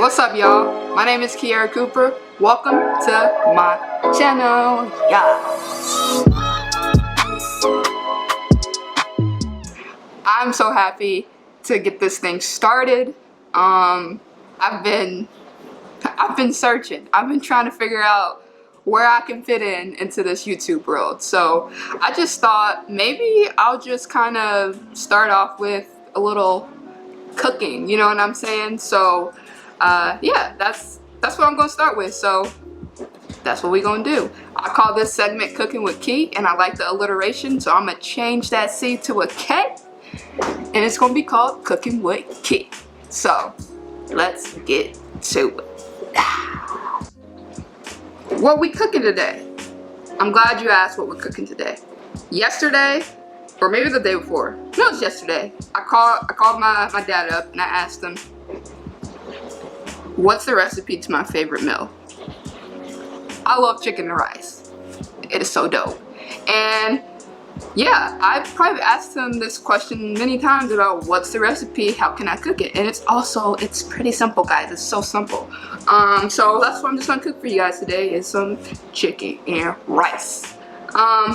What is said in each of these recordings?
What's up, y'all? My name is 𝗞𝗏 𝗃𝗃. Welcome to my channel, yeah. I'm so happy to get this thing started. I've been searching. I've been trying to figure out where I can fit into this YouTube world. So I just thought maybe I'll just kind of start off with a little cooking, you know what I'm saying? So yeah, that's what I'm gonna start with. So that's what we're gonna do. I call this segment Cooking with Key, and I like the alliteration, so I'm gonna change that C to a K, and it's gonna be called Cooking with Key. So let's get to it. What we cooking today? I'm glad you asked what we're cooking today. Yesterday, or maybe the day before. No, it was yesterday. I called my dad up and I asked him, what's the recipe to my favorite meal? I love chicken and rice. It is so dope. And yeah, I've probably asked him this question many times about what's the recipe, how can I cook it? And it's pretty simple, guys. It's so simple. So that's what I'm just gonna cook for you guys today is some chicken and rice.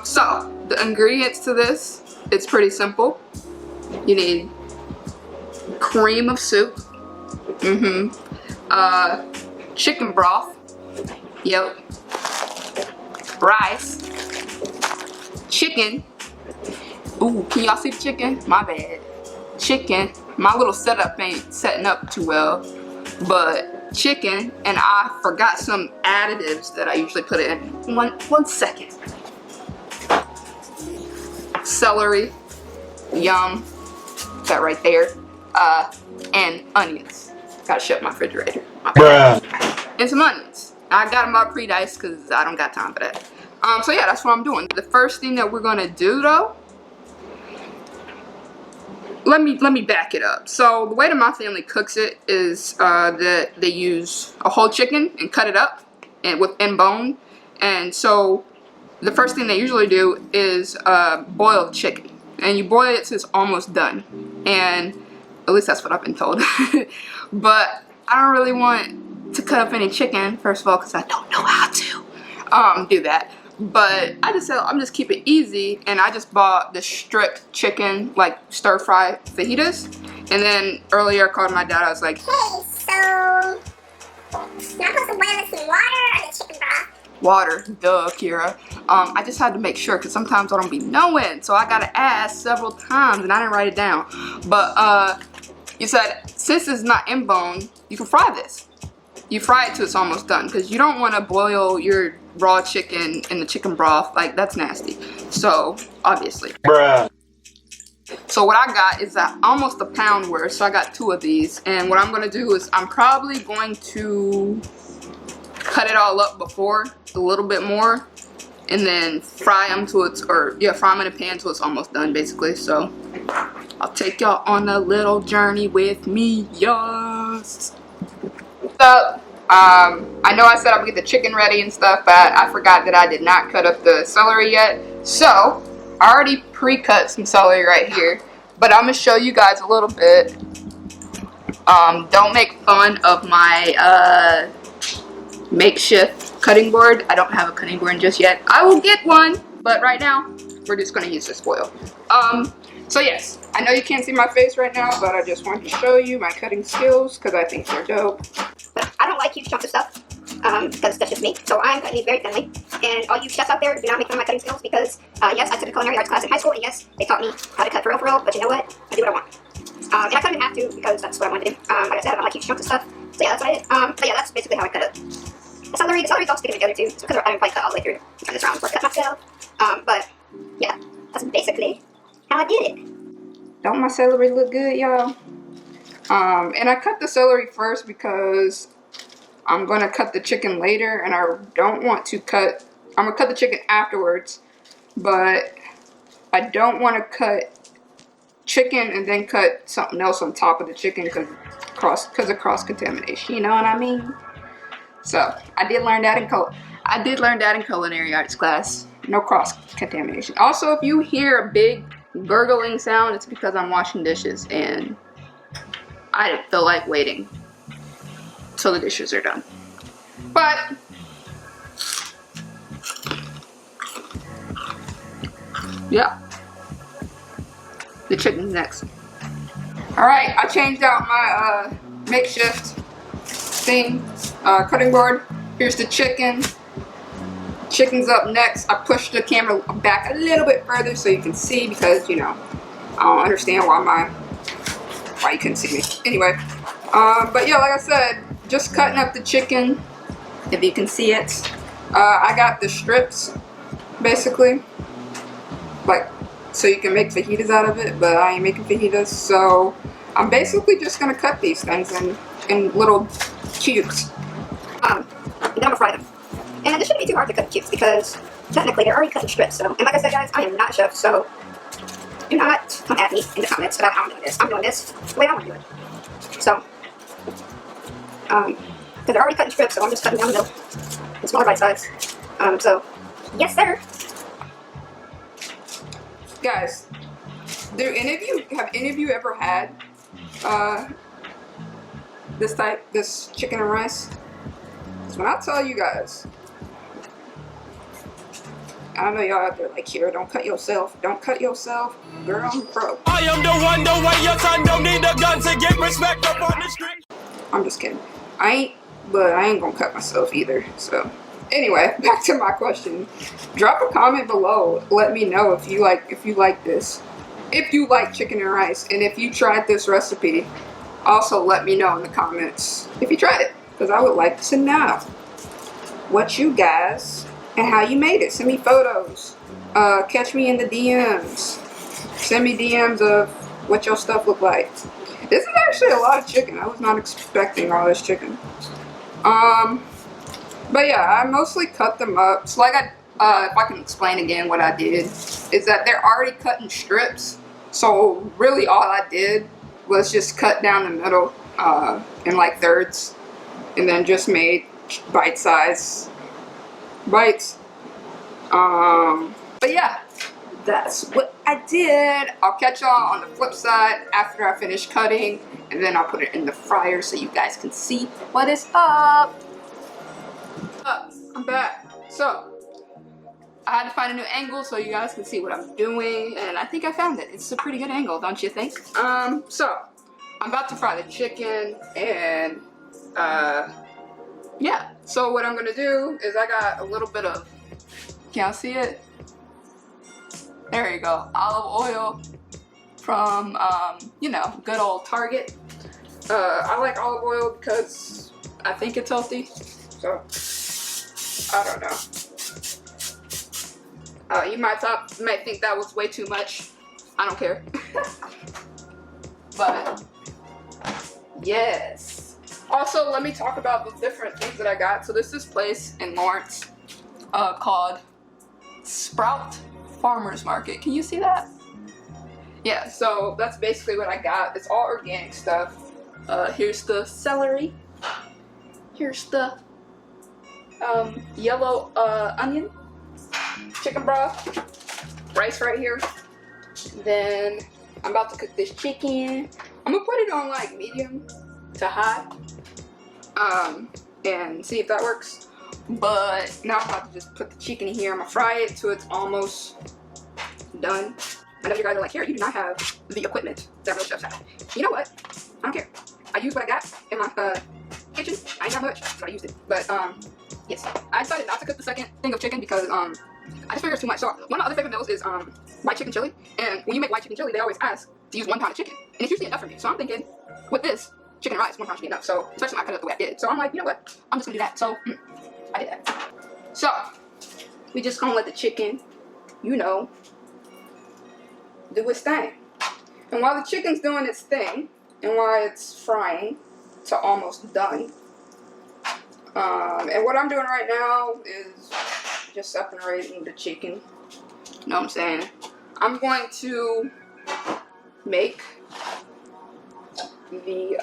So the ingredients to this, it's pretty simple. You need cream of soup, chicken broth, yep, rice, chicken. Ooh, can y'all see the chicken? My bad. Chicken. My little setup ain't setting up too well, but chicken, and I forgot some additives that I usually put in. One second. Celery, yum, that right there, and onions. Gotta shut my refrigerator. And some onions. I got them all pre-diced because I don't got time for that. So yeah, that's what I'm doing. The first thing that we're gonna do though, let me back it up. So the way that my family cooks it is that they use a whole chicken and cut it up and in bone. And so the first thing they usually do is boil the chicken, and you boil it till it's almost done. And at least that's what I've been told. But I don't really want to cut up any chicken, first of all, because I don't know how to do that. But I just said I'm just keep it easy, and I just bought the stripped chicken, like stir fry fajitas. And then earlier I called my dad. I was like, hey, so am I supposed to boil this in water or the chicken broth? Water, duh, Kira. I just had to make sure because sometimes I don't be knowing, so I gotta ask several times, and I didn't write it down. But you said since it's not in bone, you can fry this. You fry it till it's almost done because you don't want to boil your raw chicken in the chicken broth. Like, that's nasty. So obviously. Bruh. So what I got is almost a pound worth. So I got 2 of these, and what I'm gonna do is I'm probably going to cut it all up before a little bit more, and then fry them till fry them in a pan till it's almost done, basically. So I'll take y'all on a little journey with me, yes. Up. I know I said I would get the chicken ready and stuff, but I forgot that I did not cut up the celery yet. So I already pre-cut some celery right here, but I'm gonna show you guys a little bit. Don't make fun of my makeshift cutting board. I don't have a cutting board just yet. I will get one, but right now we're just gonna use this foil. So yes, I know you can't see my face right now, but I just wanted to show you my cutting skills because I think they're dope. But I don't like huge chunks of stuff because that's just me. So I'm cutting these very thinly. And all you chefs out there, do not make fun of my cutting skills because yes, I took a culinary arts class in high school, and yes, they taught me how to cut for real, but you know what? I do what I want. And I cut them in half too because that's what I wanted to do. Like I said, I don't like huge chunks of stuff. So yeah, that's what I did. But yeah, that's basically how I cut it. The celery's all sticking together too, so because I haven't quite cut all the way through. I just round cut myself. But yeah, that's basically how I did it. Don't my celery look good, y'all? And I cut the celery first because I'm gonna cut the chicken later, and I don't want to cut. I'm gonna cut the chicken afterwards, but I don't want to cut chicken and then cut something else on top of the chicken because of cross contamination. You know what I mean? So I did learn that in culinary arts class. No cross contamination. Also, if you hear a big gurgling sound, it's because I'm washing dishes and I didn't feel like waiting to until the dishes are done. But yeah, the chicken's next. Alright, I changed out my makeshift thing, cutting board. Here's the chicken. Chicken's up next. I pushed the camera back a little bit further so you can see, because, you know, I don't understand why you couldn't see me. Anyway, but yeah, like I said, just cutting up the chicken, if you can see it. I got the strips, basically, like, so you can make fajitas out of it, but I ain't making fajitas, so I'm basically just gonna cut these things in little cubes. And then I'm gonna fry them. And this shouldn't be too hard to cut cubes because technically they're already cut in strips. So, and like I said, guys, I am not a chef, so do not come at me in the comments about how I'm doing this. I'm doing this the way I want to do it. So, because they're already cut in strips, so I'm just cutting down the middle in smaller bite size. So, yes, sir. Guys, have any of you ever had this chicken and rice? Because when I tell you guys, I know y'all out there like, here, don't cut yourself, girl, I'm pro. I am the one, the way your son don't need a gun to get respect up on the street. I'm just kidding. I ain't gonna cut myself either, so. Anyway, back to my question. Drop a comment below. Let me know if you like this. If you like chicken and rice, and if you tried this recipe. Also, let me know in the comments if you tried it, because I would like to know what you guys and how you made it. Send me photos. Catch me in the DMs. Send me DMs of what your stuff look like. This is actually a lot of chicken. I was not expecting all this chicken. But yeah, I mostly cut them up. So like if I can explain again what I did, is that they're already cut in strips. So really all I did was just cut down the middle in like thirds, and then just made bite-size bites. But yeah, that's what I did. I'll catch y'all on the flip side after I finish cutting, and then I'll put it in the fryer so you guys can see what is up. I'm back. So I had to find a new angle so you guys can see what I'm doing, and I think I found it. It's a pretty good angle, don't you think? So I'm about to fry the chicken, and yeah. So what I'm gonna do is I got a little bit of, can y'all see it? There you go, olive oil from you know, good old Target. I like olive oil because I think it's healthy. So I don't know. You might think that was way too much. I don't care. But yes. Also, let me talk about the different things that I got. So there's this place in Lawrence called Sprout Farmers Market. Can you see that? Yeah, so that's basically what I got. It's all organic stuff. Here's the celery. Here's the yellow onion, chicken broth, rice right here. Then I'm about to cook this chicken. I'm gonna put it on like medium to high, and see if that works. But now I'm about to just put the chicken in here. I'm gonna fry it till it's almost done. I know you guys are like, here, you do not have the equipment that real chefs have. You know what? I don't care. I use what I got in my kitchen. I ain't got much, so I used it. But yes, I decided not to cook the second thing of chicken because I just figured it's too much. So one of my other favorite meals is white chicken chili. And when you make white chicken chili, they always ask to use 1 pound of chicken, and it's usually enough for me. So I'm thinking, with this chicken and rice, 1 pound should be enough. So especially when I cut it up the way I did. So I'm like, you know what? I'm just gonna do that. So I did that. So we just gonna let the chicken, you know, do its thing. And while the chicken's doing its thing, and while it's frying to almost done, and what I'm doing right now is just separating the chicken. You know what I'm saying? I'm going to make the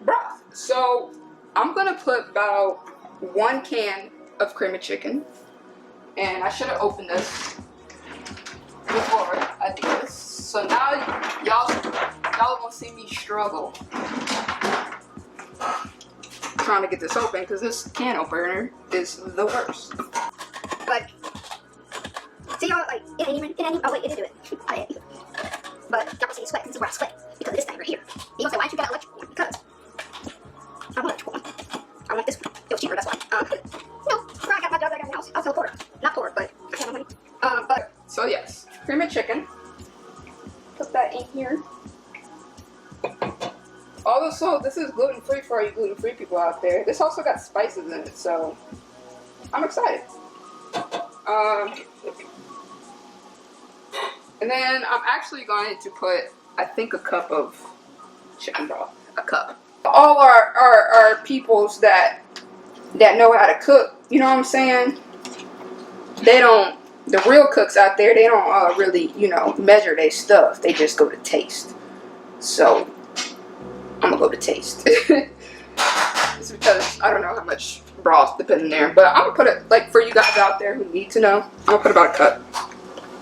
broth. So I'm gonna put about 1 can of cream of chicken, and I should have opened this before I do this. So now y'all gonna see me struggle trying to get this open because this can opener is the worst. But see y'all, like it ain't even. Oh wait, it did do it. But y'all can see the sweat. This is where I sweat because of this thing right here. You gonna say why don't you get an electrical one? Because I want an electrical one. I want this one. It was cheaper. That's why. No, I got my job. I got my house. I'll sell pork. Not pork, but I have money. But so yes, cream of chicken. Put that in here. Also, this is gluten-free for all you gluten-free people out there. This also got spices in it, so I'm excited. And then I'm actually going to put, I think, a cup of chicken broth. A cup. All our peoples that know how to cook, you know what I'm saying? They don't, the real cooks out there, they don't really, you know, measure their stuff. They just go to taste. So, I'm gonna go to taste. It's because I don't know how much broth to put in there. But I'm gonna put it, like, for you guys out there who need to know, I'm gonna put about a cup.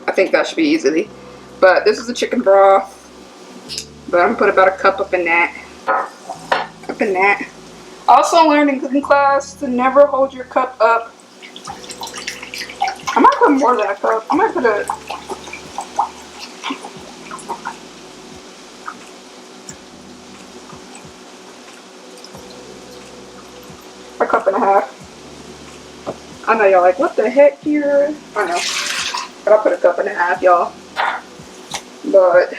I think that should be easily. But this is the chicken broth. But I'm gonna put about a cup up in that. Up in that. Also learned in cooking class to never hold your cup up. I might put more than a cup. I might put a cup and a half. I know y'all like, what the heck here? I know. But I'll put a cup and a half, y'all. But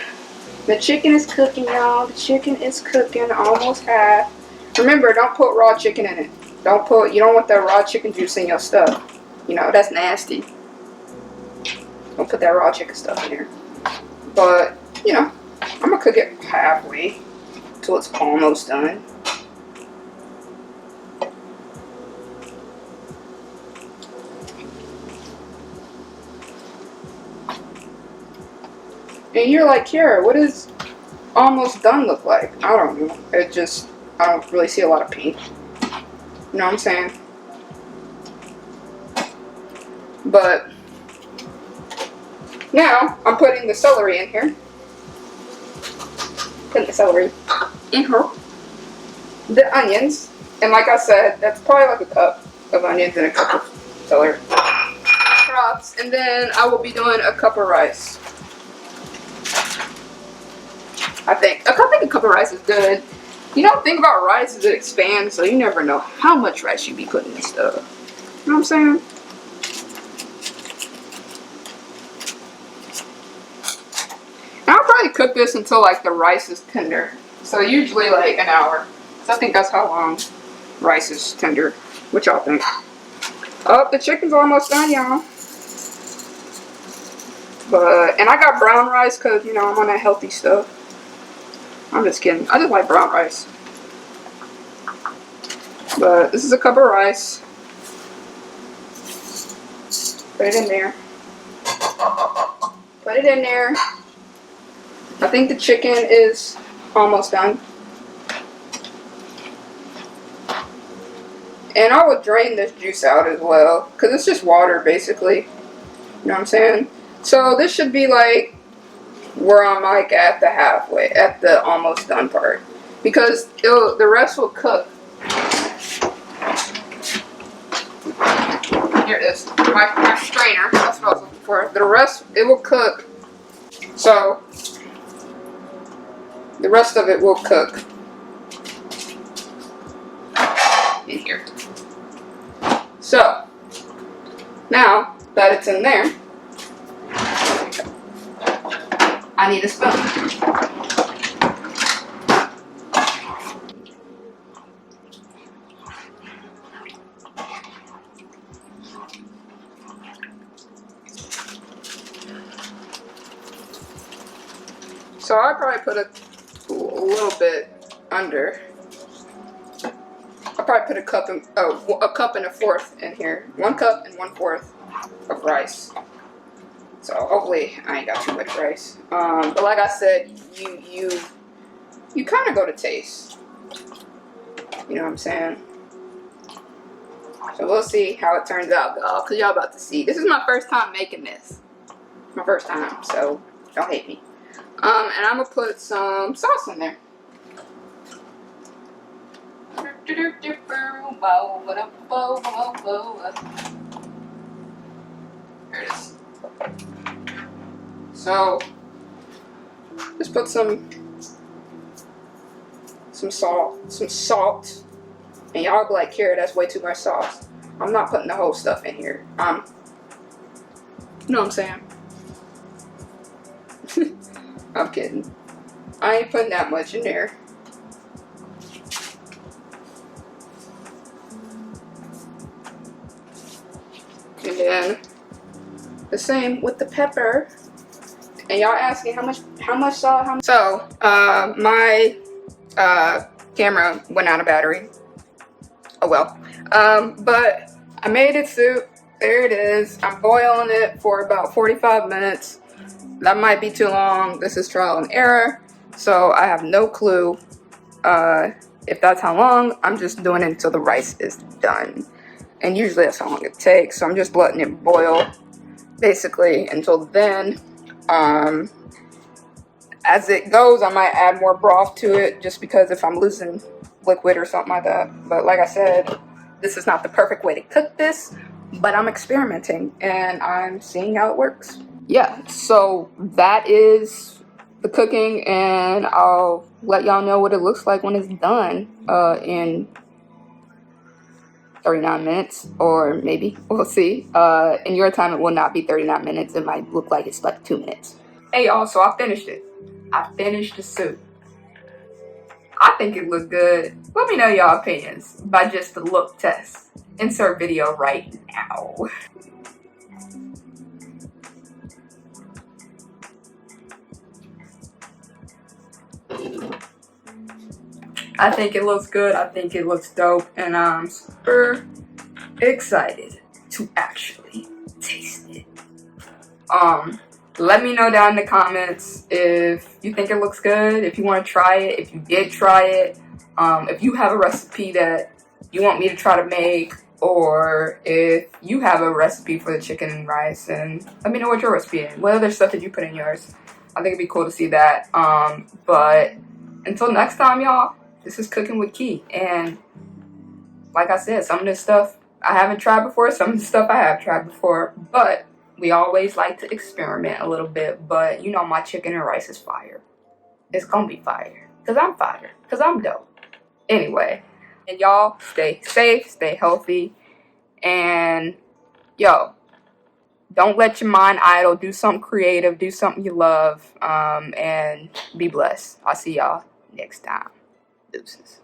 the chicken is cooking, y'all. The chicken is cooking, almost half. Remember, don't put raw chicken in it. You don't want that raw chicken juice in your stuff. You know, that's nasty. Don't put that raw chicken stuff in here. But, you know, I'm gonna cook it halfway till it's almost done. And you're like, Kiara, what does almost done look like? I don't know. I don't really see a lot of pink. You know what I'm saying? But now I'm putting the celery in here. Putting the celery in here. The onions. And like I said, that's probably like a cup of onions and a cup of celery. Crops. And then I will be doing a cup of rice. I think a cup of rice is good. You don't think about rice as it expands, so you never know how much rice you be putting in stuff. You know what I'm saying? And I'll probably cook this until like the rice is tender. So usually like an hour. So I think that's how long rice is tender. What y'all think? Oh, the chicken's almost done, y'all. And I got brown rice because, you know, I'm on that healthy stuff. I'm just kidding. I just like brown rice. But this is a cup of rice. Put it in there. Put it in there. I think the chicken is almost done. And I would drain this juice out as well. Because it's just water, basically. You know what I'm saying? So this should be like where I'm like at the halfway, at the almost done part, because the rest will cook. Here it is, my strainer. That's what I was looking for. The rest, it will cook. So the rest of it will cook in here. So now that it's in there, I need a spoon. So I'll probably put a little bit under. I'll probably put a cup and a cup and a fourth in here. 1 cup and 1/4 of rice. So hopefully I ain't got too much rice. But like I said, you kind of go to taste. You know what I'm saying? So we'll see how it turns out, y'all, because y'all about to see. This is my first time making this. My first time, so don't hate me. And I'm gonna put some sauce in there. Here it is. So just put some salt, and y'all be like, "Kara, that's way too much sauce." I'm not putting the whole stuff in here. You know what I'm saying? I'm kidding. I ain't putting that much in there. And then the same with the pepper. And y'all asking how much salt, So, my camera went out of battery. Oh well. But I made it soup. There it is. I'm boiling it for about 45 minutes. That might be too long. This is trial and error. So I have no clue if that's how long. I'm just doing it until the rice is done. And usually that's how long it takes. So I'm just letting it boil basically until then. As it goes, I might add more broth to it just because if I'm losing liquid or something like that. But like I said, this is not the perfect way to cook this, but I'm experimenting and I'm seeing how it works. Yeah, so that is the cooking, and I'll let y'all know what it looks like when it's done in 39 minutes, or maybe, we'll see. In your time, it will not be 39 minutes. It might look like it's like 2 minutes. Hey y'all, so I finished it. I finished the soup. I think it looked good. Let me know y'all opinions by just the look test. Insert video right now. I think it looks good. I think it looks dope. And I'm super excited to actually taste it. Let me know down in the comments if you think it looks good, if you want to try it, if you did try it, if you have a recipe that you want me to try to make, or if you have a recipe for the chicken and rice, and let me know what your recipe is. What other stuff did you put in yours? I think it'd be cool to see that. But until next time, y'all, this is Cooking with Key, and like I said, some of this stuff I haven't tried before, some of the stuff I have tried before, but we always like to experiment a little bit. But you know my chicken and rice is fire. It's gonna be fire, because I'm fire, because I'm dope. Anyway, and y'all stay safe, stay healthy, and yo, don't let your mind idle. Do something creative, do something you love, and be blessed. I'll see y'all next time. Deuces.